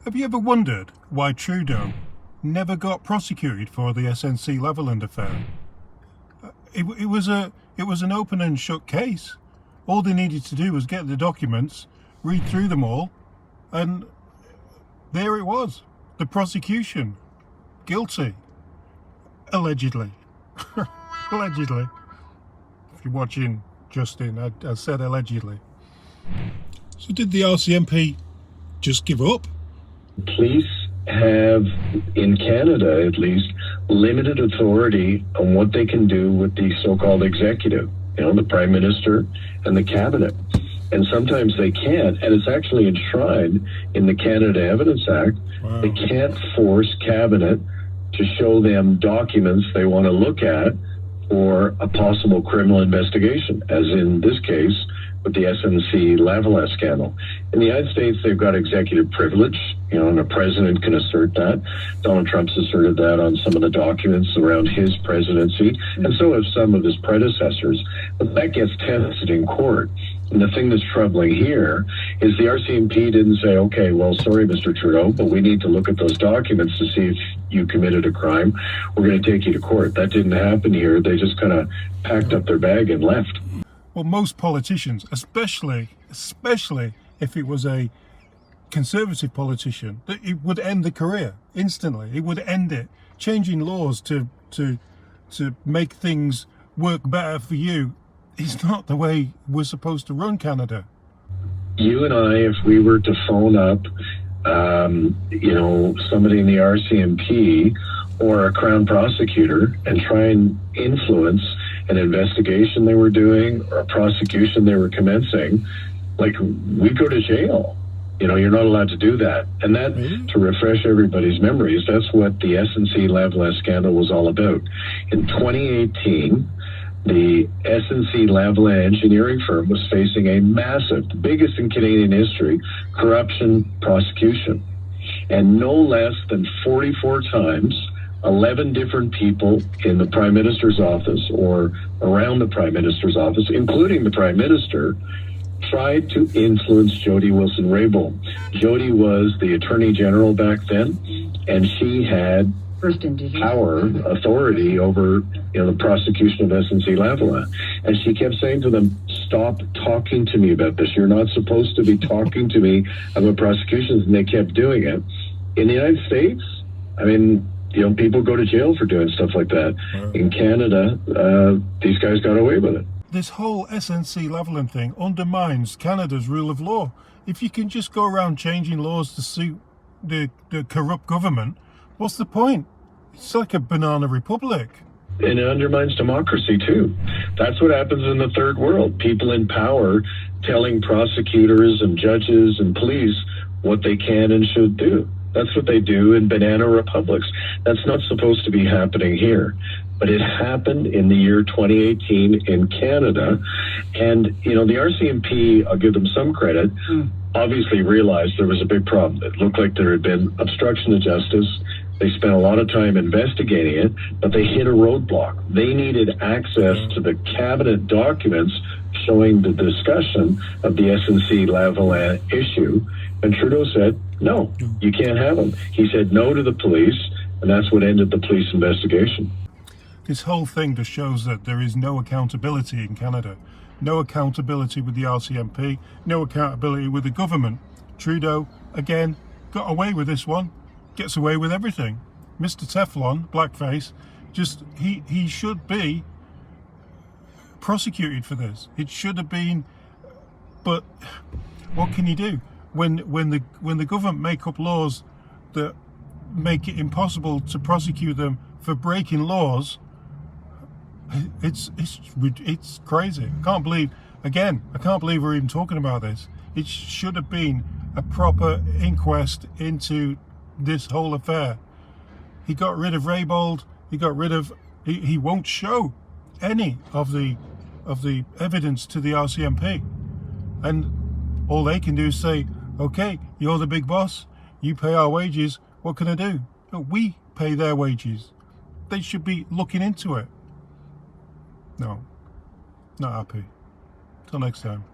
Have you ever wondered why Trudeau never got prosecuted for the SNC Lavalin affair? It was an open and shut case. All they needed to do was get the documents, read through them all, and there it was. The prosecution. Guilty. Allegedly. Allegedly. If you're watching, Justin, I said allegedly. So did the RCMP just give up? Police have, in Canada at least, limited authority on what they can do with the so-called executive, the Prime Minister and the Cabinet. And sometimes they can't, and it's actually enshrined in the Canada Evidence Act. Wow. They can't force Cabinet to show them documents they want to look at for a possible criminal investigation, as in this case with the SNC Lavalin scandal. In the United States, they've got executive privilege, and a president can assert that. Donald Trump's asserted that on some of the documents around his presidency, and so have some of his predecessors. But that gets tested in court. And the thing that's troubling here is the RCMP didn't say, okay, well, sorry, Mr. Trudeau, but we need to look at those documents to see if you committed a crime. We're going to take you to court. That didn't happen here. They just kind of packed up their bag and left. Well, most politicians, especially if it was a conservative politician, it would end the career instantly. It would end it. Changing laws to make things work better for you is not the way we're supposed to run Canada. You and I, if we were to phone up, somebody in the RCMP or a Crown prosecutor and try and influence an investigation they were doing or a prosecution they were commencing, we'd go to jail. You're not allowed to do that. And that, to refresh everybody's memories, that's what the SNC Lavalin scandal was all about. In 2018, the SNC Lavalin engineering firm was facing a massive, the biggest in Canadian history, corruption prosecution. And no less than 44 times, 11 different people in the Prime Minister's office or around the Prime Minister's office, including the Prime Minister, tried to influence Jody Wilson-Raybould. Jody was the Attorney General back then, and she had power, authority over the prosecution of SNC Lavalin. And she kept saying to them, stop talking to me about this. You're not supposed to be talking to me about prosecutions. And they kept doing it. In the United States, people go to jail for doing stuff like that. Wow. In Canada, these guys got away with it. This whole SNC Lavalin thing undermines Canada's rule of law. If you can just go around changing laws to suit the corrupt government, what's the point? It's like a banana republic. And it undermines democracy, too. That's what happens in the third world. People in power telling prosecutors and judges and police what they can and should do. That's what they do in banana republics. That's not supposed to be happening here. But it happened in the year 2018 in Canada. And, the RCMP, I'll give them some credit, obviously realized there was a big problem. It looked like there had been obstruction of justice. They spent a lot of time investigating it, but they hit a roadblock. They needed access to the cabinet documents showing the discussion of the SNC Lavalin issue. And Trudeau said, no, you can't have them. He said no to the police, and that's what ended the police investigation. This whole thing just shows that there is no accountability in Canada. No accountability with the RCMP, no accountability with the government. Trudeau, again, got away with this one. Gets away with everything. Mr. Teflon, blackface, he should be prosecuted for this. It should have been, but what can you do when the government make up laws that make it impossible to prosecute them for breaking laws? It's crazy. I can't believe we're even talking about this. It should have been a proper inquest into this whole affair. He got rid of Raybould. He won't show any of the evidence to the RCMP, and all they can do is say, okay, you're the big boss, you pay our wages, what can I do? No, we pay their wages. They should be looking into it. No, not happy. Till next time.